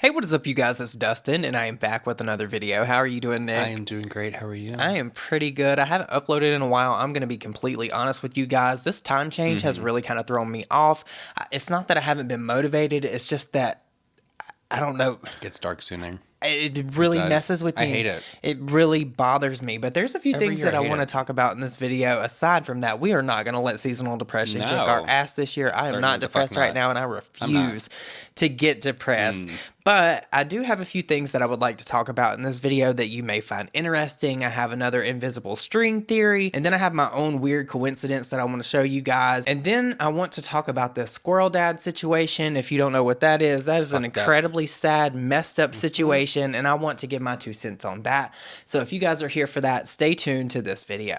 Hey, what is up, you guys? It's Dustin, and I am back with another video. How are you doing, Nick? I am doing great. How are you? I am pretty good. I haven't uploaded in a while. I'm going to be completely honest with you guys. This time change has really kind of thrown me off. It's not that I haven't been motivated. It's just that, I don't know. It gets dark sooner. It really messes with me. I hate it. It really bothers me. But there's a few things that I want to talk about in this video. Aside from that, we are not going to let seasonal depression kick our ass this year. I am not depressed right now, and I refuse to get depressed. But I do have a few things that I would like to talk about in this video that you may find interesting. I have another invisible string theory, and then I have my own weird coincidence that I want to show you guys. And then I want to talk about this squirrel dad situation. If you don't know what that is an incredibly sad, messed up situation, and I want to give my 2 cents on that. So if you guys are here for that, stay tuned to this video.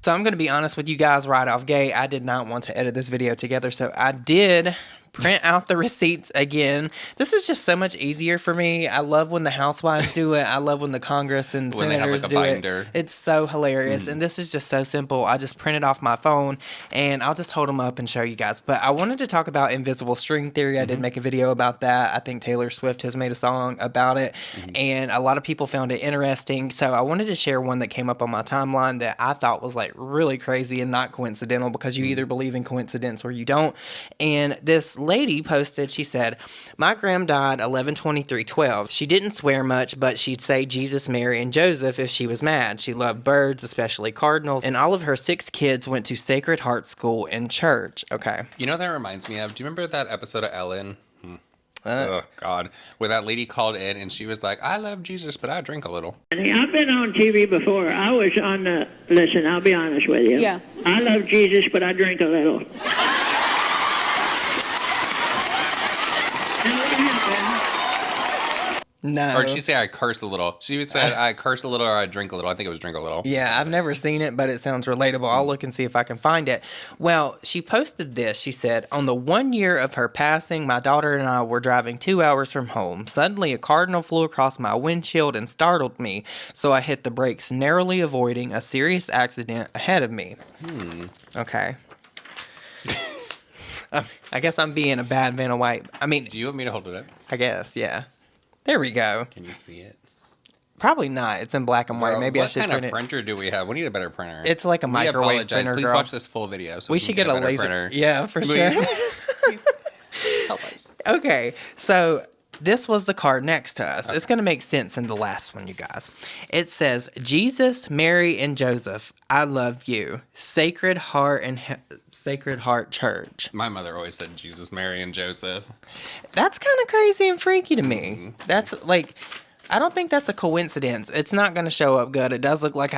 So I'm going to be honest with you guys right off gate. I did not want to edit this video together, so I did print out the receipts again. This is just so much easier for me. I love when the housewives do it. I love when the Congress and senators do it. It's so hilarious. And this is just so simple. I just print it off my phone and I'll just hold them up and show you guys. But I wanted to talk about invisible string theory. I did make a video about that. I think Taylor Swift has made a song about it. And a lot of people found it interesting. So I wanted to share one that came up on my timeline that I thought was like really crazy and not coincidental, because you either believe in coincidence or you don't. And this lady posted, she said, "My gram died 11/23/12. She didn't swear much, but she'd say Jesus, Mary, and Joseph if she was mad. She loved birds, especially cardinals, and all of her 6 kids went to Sacred Heart School and church." Okay. You know what that reminds me of? Do you remember that episode of Ellen? Oh, God. Where that lady called in and she was like, "I love Jesus, but I drink a little." I've been on TV before. I was on the, listen, I'll be honest with you. Yeah. I love Jesus, but I drink a little. No. Or did she say I curse a little? She would say I curse a little or I drink a little. I think it was drink a little. Yeah, I've never seen it, but it sounds relatable. I'll look and see if I can find it. Well, she posted this. She said, "On the 1 year of her passing, my daughter and I were driving 2 hours from home. Suddenly, a cardinal flew across my windshield and startled me, so I hit the brakes, narrowly avoiding a serious accident ahead of me." Okay. I guess I'm being a bad Vanna White. I mean, Do you want me to hold it up? I guess, yeah. There we go. Can you see it? Probably not. It's in black and white. Maybe I should print it. What kind of printer do we have? We need a better printer. It's like a microwave printer, Please girl. watch this full video. So we should get a laser printer. Yeah, for Please. sure. Please. Help us. Okay, so this was the card next to us. It's going to make sense in the last one, you guys. It says, "Jesus, Mary, and Joseph, I love you. Sacred Heart and Sacred Heart Church." My mother always said Jesus, Mary, and Joseph. That's kind of crazy and freaky to me. That's like, I don't think that's a coincidence. It's not going to show up good. It does look like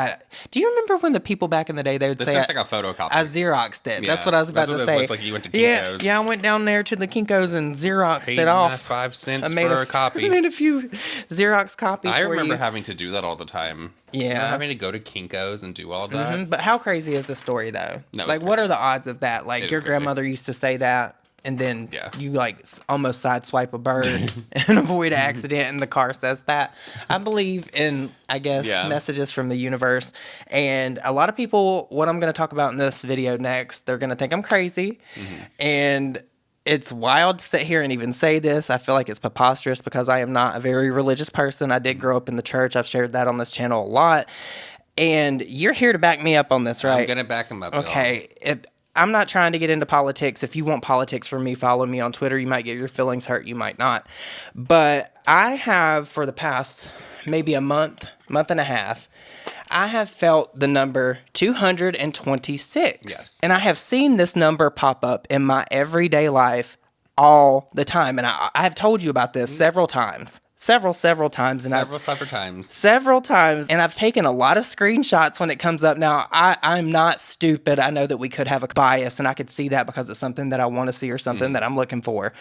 do you remember when the people back in the day, they would This say looks like a photocopy. I Xeroxed it. Yeah, That's what I was about to say. Looks like you went to Kinko's. Yeah, I went down there to the Kinko's and Xeroxed Paid it off. 5 cents for a copy. I made a few Xerox copies. I remember having to do that all the time. Yeah. Having to go to Kinko's and do all that. But how crazy is the story, though? No, like, what are the odds of that? Like, your grandmother used to say that, and then you like almost sideswipe a bird and avoid an accident, and the car says that. I believe in, I guess, messages from the universe. And a lot of people, what I'm going to talk about in this video next, they're going to think I'm crazy. And it's wild to sit here and even say this. I feel like it's preposterous because I am not a very religious person. I did grow up in the church. I've shared that on this channel a lot. And you're here to back me up on this, right? I'm going to back him up. Okay. I'm not trying to get into politics. If you want politics from me, follow me on Twitter. You might get your feelings hurt. You might not. But I have, for the past maybe a month and a half, I have felt the number 226. Yes. And I have seen this number pop up in my everyday life all the time. And I have told you about this several times. Several times. And several times. And I've taken a lot of screenshots when it comes up. Now, I'm not stupid. I know that we could have a bias, and I could see that because it's something that I want to see or something that I'm looking for.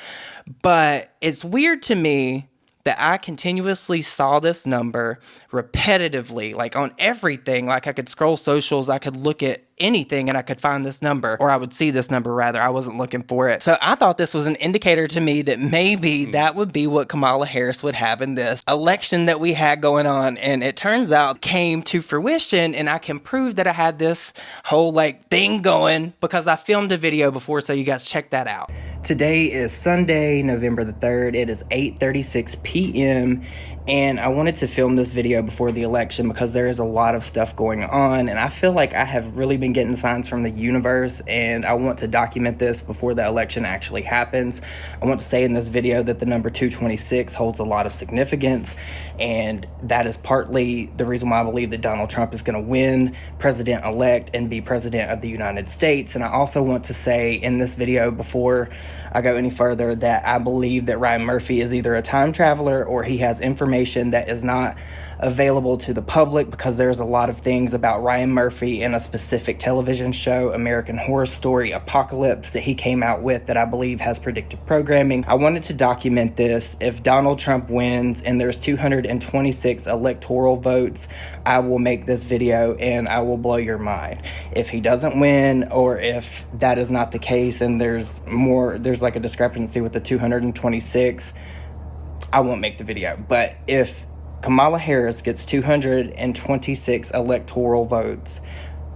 But it's weird to me that I continuously saw this number repetitively, like on everything. Like I could scroll socials, I could look at anything and I could find this number, or I would see this number rather. I wasn't looking for it. So I thought this was an indicator to me that maybe that would be what Kamala Harris would have in this election that we had going on. And it turns out came to fruition, and I can prove that I had this whole like thing going because I filmed a video before, so you guys check that out. Today is Sunday, November the 3rd. It is 8:36 p.m. and I wanted to film this video before the election because there is a lot of stuff going on, and I feel like I have really been getting signs from the universe, and I want to document this before the election actually happens. I want to say in this video that the number 226 holds a lot of significance, and that is partly the reason why I believe that Donald Trump is going to win president-elect and be president of the United States. And I also want to say in this video before I go any further that I believe that Ryan Murphy is either a time traveler or he has information that is not available to the public, because there's a lot of things about Ryan Murphy in a specific television show, American Horror Story Apocalypse, that he came out with that I believe has predictive programming. I wanted to document this. If Donald Trump wins and there's 226 electoral votes, I will make this video and I will blow your mind. If he doesn't win, or if that is not the case and there's like a discrepancy with the 226, I won't make the video. But if Kamala Harris gets 226 electoral votes,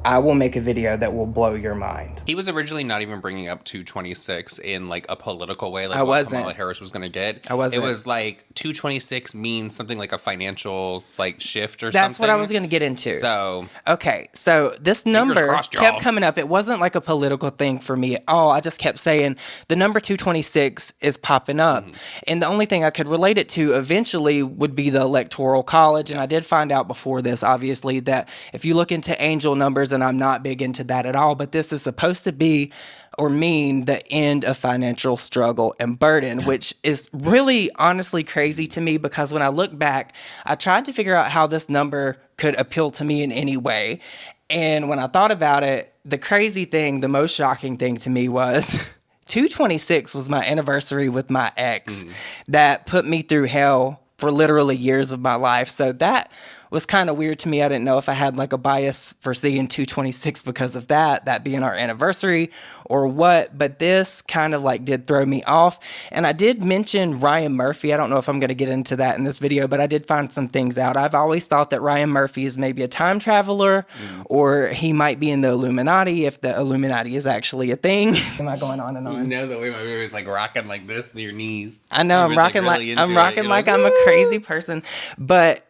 I will make a video that will blow your mind. He was originally not even bringing up 226 in like a political way, like I what wasn't. Kamala Harris was going to get. I wasn't. It was like 226 means something like a financial like shift or something. That's what I was going to get into. So okay, so this number crossed, y'all. kept coming up. It wasn't like a political thing for me at all. I just kept saying the number 226 is popping up. And the only thing I could relate it to eventually would be the Electoral College. And I did find out before this, obviously, that if you look into angel numbers, and I'm not big into that at all, but this is supposed to be or mean the end of financial struggle and burden, which is really honestly crazy to me, because when I look back, I tried to figure out how this number could appeal to me in any way. And when I thought about it, the crazy thing, the most shocking thing to me was 226 was my anniversary with my ex that put me through hell for literally years of my life. So that was kind of weird to me. I didn't know if I had like a bias for seeing 226 because of that being our anniversary or what, but this kind of like did throw me off. And I did mention Ryan Murphy. I don't know if I'm going to get into that in this video, but I did find some things out. I've always thought that Ryan Murphy is maybe a time traveler, or he might be in the Illuminati, if the Illuminati is actually a thing. Am I going on and on? you know the way my baby was like rocking like this to your knees. I know, I'm rocking like I'm a crazy person, but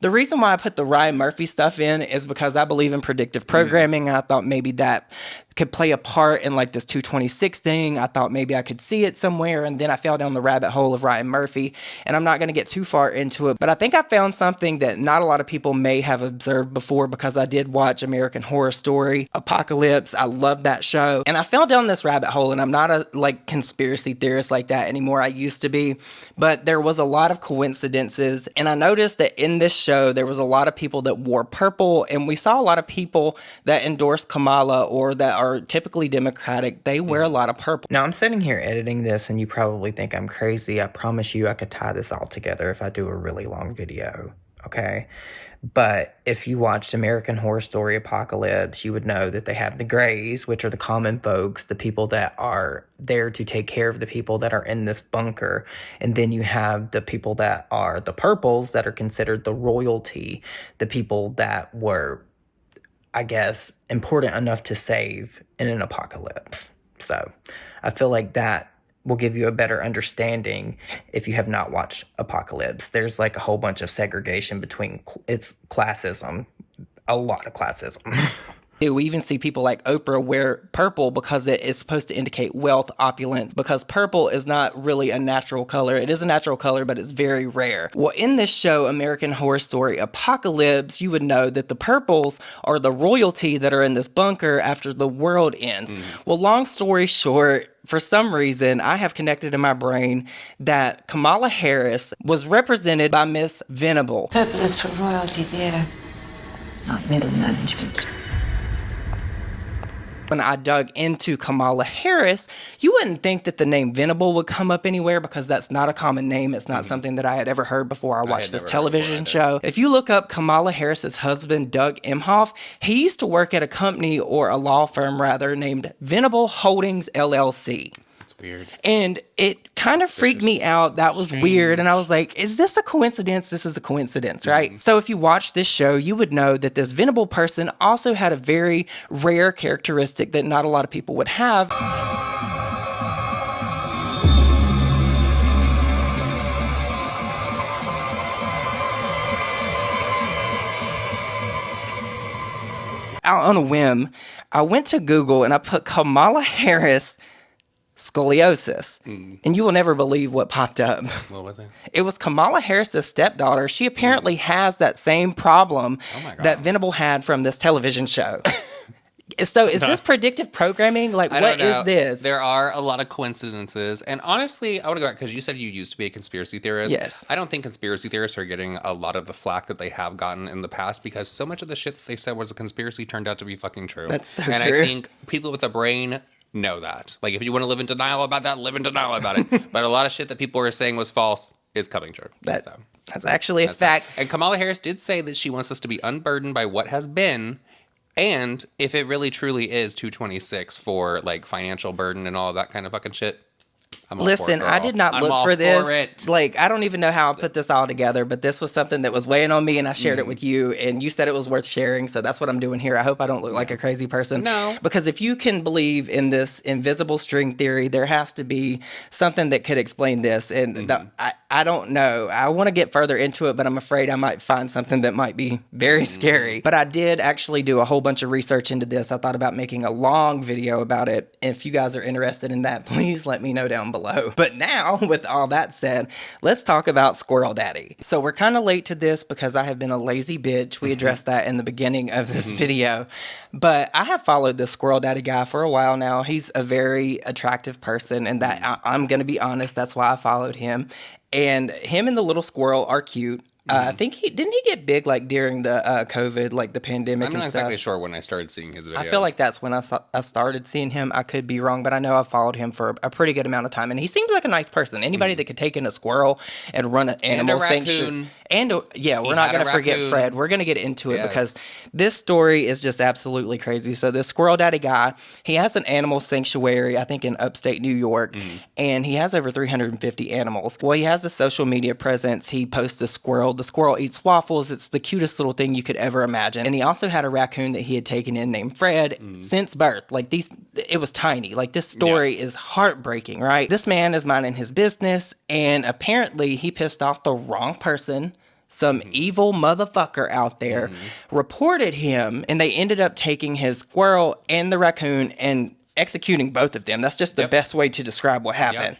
the reason why I put the Ryan Murphy stuff in is because I believe in predictive programming. I thought maybe that could play a part in like this 226 thing. I thought maybe I could see it somewhere, and then I fell down the rabbit hole of Ryan Murphy, and I'm not going to get too far into it, but I think I found something that not a lot of people may have observed before, because I did watch American Horror Story Apocalypse. I love that show, and I fell down this rabbit hole, and I'm not a like conspiracy theorist like that anymore. I used to be, but there was a lot of coincidences, and I noticed that in this show there was a lot of people that wore purple, and we saw a lot of people that endorse Kamala or that are typically Democratic. They wear a lot of purple. Now I'm sitting here editing this, and you probably think I'm crazy. I promise you I could tie this all together if I do a really long video, okay? But if you watched American Horror Story Apocalypse, you would know that they have the Greys, which are the common folks, the people that are there to take care of the people that are in this bunker. And then you have the people that are the Purples, that are considered the royalty, the people that were, I guess, important enough to save in an apocalypse. So I feel like that will give you a better understanding if you have not watched Apocalypse. There's like a whole bunch of segregation between it's classism, a lot of classism. We even see people like Oprah wear purple because it is supposed to indicate wealth, opulence, because purple is not really a natural color. It is a natural color, but it's very rare. Well, in this show, American Horror Story Apocalypse, you would know that the purples are the royalty that are in this bunker after the world ends. Well, long story short, for some reason, I have connected in my brain that Kamala Harris was represented by Miss Venable. Purple is for royalty, dear, not middle management. When I dug into Kamala Harris, you wouldn't think that the name Venable would come up anywhere because that's not a common name. It's not something that I had ever heard before I watched this television show. If you look up Kamala Harris's husband, Doug Emhoff, he used to work at a company, or a law firm rather, named Venable Holdings LLC. Weird. And it kind of freaked me out. That was weird. And I was like, is this a coincidence? This is a coincidence, right? So if you watch this show, you would know that this Venable person also had a very rare characteristic that not a lot of people would have. Out on a whim, I went to Google and I put Kamala Harris scoliosis, and you will never believe what popped up. What was it? It was Kamala Harris's stepdaughter. She apparently has that same problem that Venable had from this television show. So is this predictive programming? Like, what is this? There are a lot of coincidences. And honestly, I want to go back because you said you used to be a conspiracy theorist. Yes. I don't think conspiracy theorists are getting a lot of the flack that they have gotten in the past because so much of the shit that they said was a conspiracy turned out to be fucking true. That's so true. And I think people with a brain know that. Like, if you want to live in denial about that, live in denial about it. But a lot of shit that people were saying was false is coming true. That's actually a fact. And Kamala Harris did say that she wants us to be unburdened by what has been. And if it really truly is 226 for like financial burden and all of that kind of fucking shit, Listen, I did not look for this. Like, I don't even know how I put this all together, but this was something that was weighing on me, and I shared it with you, and you said it was worth sharing, so that's what I'm doing here. I hope I don't look like a crazy person. No. Because if you can believe in this invisible string theory, there has to be something that could explain this, and I don't know. I want to get further into it, but I'm afraid I might find something that might be very scary. But I did actually do a whole bunch of research into this. I thought about making a long video about it. If you guys are interested in that, please let me know down below. But now, with all that said, let's talk about Squirrel Daddy. So we're kind of late to this because I have been a lazy bitch. We addressed that in the beginning of this video. But I have followed this Squirrel Daddy guy for a while now. He's a very attractive person, and that I'm going to be honest, that's why I followed him. And him and the little squirrel are cute. I think didn't he get big like during the COVID, like the pandemic? I'm not exactly sure when I started seeing his videos. I feel like that's when I started seeing him. I could be wrong, but I know I followed him for a pretty good amount of time, and he seemed like a nice person. Anybody that could take in a squirrel and run an animal sanctuary. And we're not going to forget Fred. We're going to get into it because this story is just absolutely crazy. So this Squirrel Daddy guy, he has an animal sanctuary, I think in upstate New York, and he has over 350 animals. Well, he has a social media presence. He posts a squirrel. The squirrel eats waffles. It's the cutest little thing you could ever imagine. And he also had a raccoon that he had taken in named Fred since birth. Like it was tiny. Like this story is heartbreaking, right? This man is minding his business, and apparently he pissed off the wrong person. Some evil motherfucker out there reported him, and they ended up taking his squirrel and the raccoon and executing both of them. That's just the best way to describe what happened.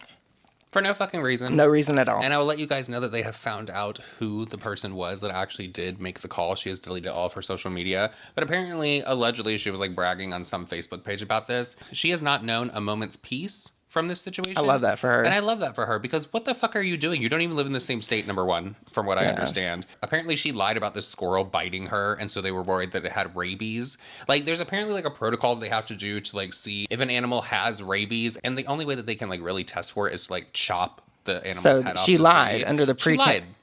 For no fucking reason. No reason at all. And I will let you guys know that they have found out who the person was that actually did make the call. She has deleted all of her social media. But apparently, allegedly, she was like bragging on some Facebook page about this. She has not known a moment's peace from this situation. I love that for her. And I love that for her because what the fuck are you doing? You don't even live in the same state, number one, from what I understand. Apparently she lied about this squirrel biting her, and so they were worried that it had rabies. Like, there's apparently like a protocol that they have to do to like see if an animal has rabies, and the only way that they can like really test for it is to like chop the animal's head off. So she lied under the pretense.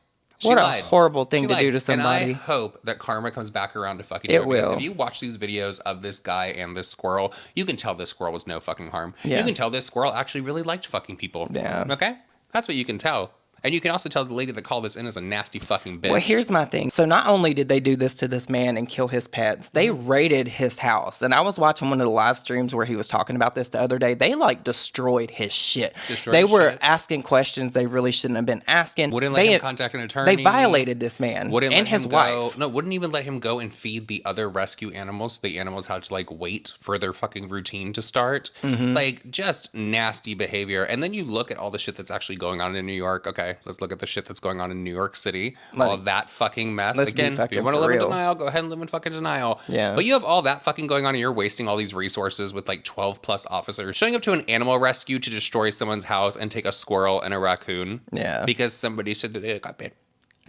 What a horrible thing to do to somebody. And I hope that karma comes back around to fucking you. It will. If you watch these videos of this guy and this squirrel, you can tell this squirrel was no fucking harm. Yeah. You can tell this squirrel actually really liked fucking people. Yeah. Okay? That's what you can tell. And you can also tell the lady that called this in is a nasty fucking bitch. Well, here's my thing. So not only did they do this to this man and kill his pets, they raided his house. And I was watching one of the live streams where he was talking about this the other day. They like destroyed his shit. They were asking questions they really shouldn't have been asking. Wouldn't let him contact an attorney. They violated this man and his wife. No, wouldn't even let him go and feed the other rescue animals. The animals had to like wait for their fucking routine to start. Like just nasty behavior. And then you look at all the shit that's actually going on in New York. Okay, let's look at the shit that's going on in New York City. All of that fucking mess. Again, if you want to live in denial, go ahead and live in fucking denial. Yeah. But you have all that fucking going on and you're wasting all these resources with like 12 plus officers showing up to an animal rescue to destroy someone's house and take a squirrel and a raccoon. Yeah. Because somebody said that it got bit.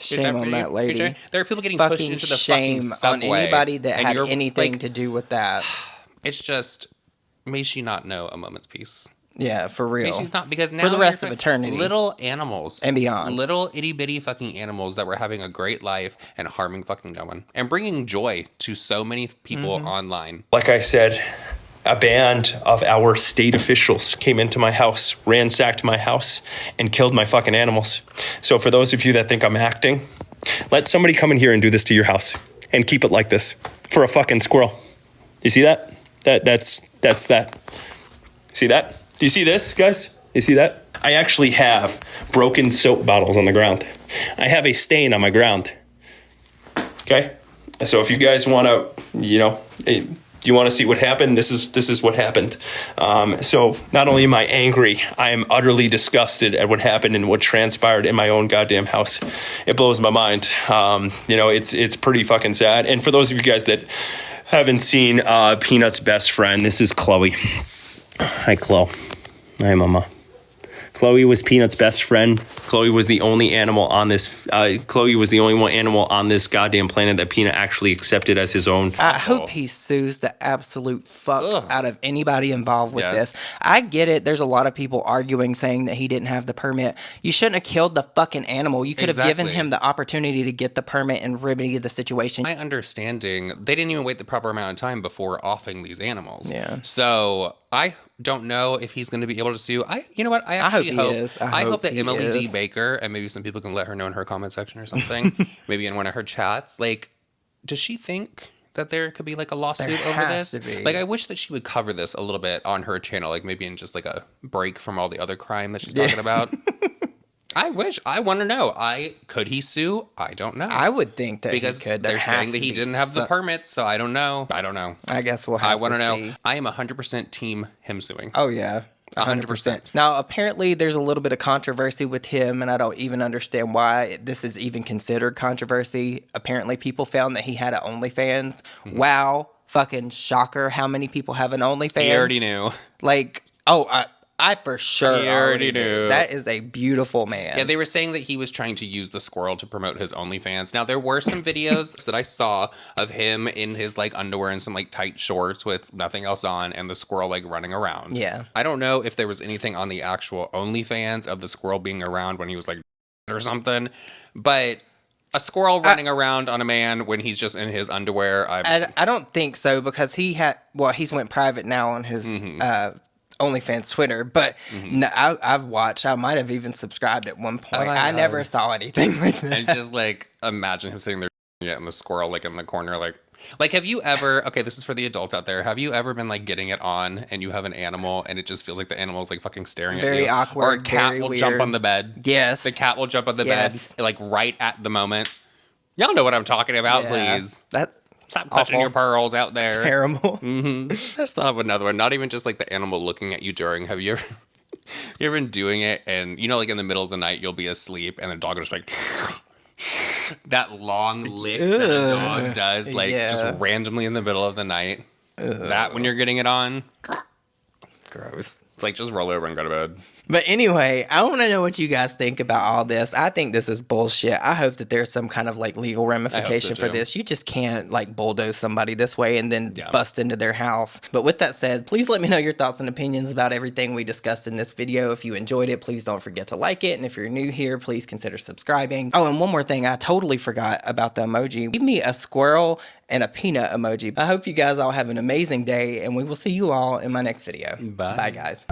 Shame on that lady. There are people getting pushed into the fucking subway. On anybody that had anything to do with that. It's just may she not know a moment's peace. Yeah, for real. She's not, because now for the rest you're of eternity, little animals and beyond, little itty bitty fucking animals that were having a great life and harming fucking no one and bringing joy to so many people online. Like I said, a band of our state officials came into my house, ransacked my house, and killed my fucking animals. So for those of you that think I'm acting, let somebody come in here and do this to your house and keep it like this for a fucking squirrel. You see that? That's that. See that? Do you see this, guys? You see that? I actually have broken soap bottles on the ground. I have a stain on my ground. Okay? So if you guys want to, you want to see what happened, this is what happened. So not only am I angry, I am utterly disgusted at what happened and what transpired in my own goddamn house. It blows my mind. It's pretty fucking sad. And for those of you guys that haven't seen Peanut's best friend, this is Chloe. Hi, Chloe. Hi, Mama. Chloe was Peanut's best friend. Chloe was the only animal on this. Chloe was the only one animal on this goddamn planet that Peanut actually accepted as his own. I hope he sues the absolute fuck out of anybody involved with this. I get it. There's a lot of people arguing, saying that he didn't have the permit. You shouldn't have killed the fucking animal. You could have given him the opportunity to get the permit and remedy the situation. My understanding, they didn't even wait the proper amount of time before offing these animals. Yeah. So I don't know if he's going to be able to sue. You know what? I actually I hope that he Emily D. is. Baker, and maybe some people can let her know in her comment section or something, maybe in one of her chats, like, does she think that there could be like a lawsuit over this? Like, I wish that she would cover this a little bit on her channel, like maybe in just like a break from all the other crime that she's talking about. I want to know. Could he sue? I don't know. I would think that because he could. They're saying that he didn't have the permit, so I don't know. I guess we'll have to see. I want to know. I am 100% team him suing. Oh, yeah. 100%. Now, apparently, there's a little bit of controversy with him, and I don't even understand why this is even considered controversy. Apparently, people found that he had an OnlyFans. Mm-hmm. Wow. Fucking shocker. How many people have an OnlyFans? He already knew. Like, I for sure already knew. That is a beautiful man. Yeah, they were saying that he was trying to use the squirrel to promote his OnlyFans. Now, there were some videos that I saw of him in his like underwear and some like tight shorts with nothing else on, and the squirrel like running around. Yeah. I don't know if there was anything on the actual OnlyFans of the squirrel being around when he was like or something, but a squirrel running around on a man when he's just in his underwear. I don't think so, because he's went private now on his OnlyFans Twitter, but no, I've watched. I might have even subscribed at one point. I never saw anything like that. And just like imagine him sitting there and the squirrel like in the corner, like have you ever? Okay, this is for the adults out there. Have you ever been like getting it on and you have an animal and it just feels like the animal is like fucking staring at you? Very awkward. Or a cat will weird. Jump on the bed. Yes, the cat will jump on the bed like right at the moment. Y'all know what I'm talking about, please. Stop clutching your pearls out there. Terrible. Let's thought of another one. Not even just like the animal looking at you during. Have you ever been doing it and like in the middle of the night you'll be asleep and the dog will just like that long lick that a dog does just randomly in the middle of the night. That when you're getting it on. Gross. It's like, just roll over and go to bed. But anyway, I want to know what you guys think about all this. I think this is bullshit. I hope that there's some kind of like legal ramification for this. You just can't like bulldoze somebody this way and then bust into their house. But with that said, please let me know your thoughts and opinions about everything we discussed in this video. If you enjoyed it, please don't forget to like it. And if you're new here, please consider subscribing. Oh, and one more thing. I totally forgot about the emoji. Give me a squirrel and a peanut emoji. I hope you guys all have an amazing day, and we will see you all in my next video. Bye. Bye, guys.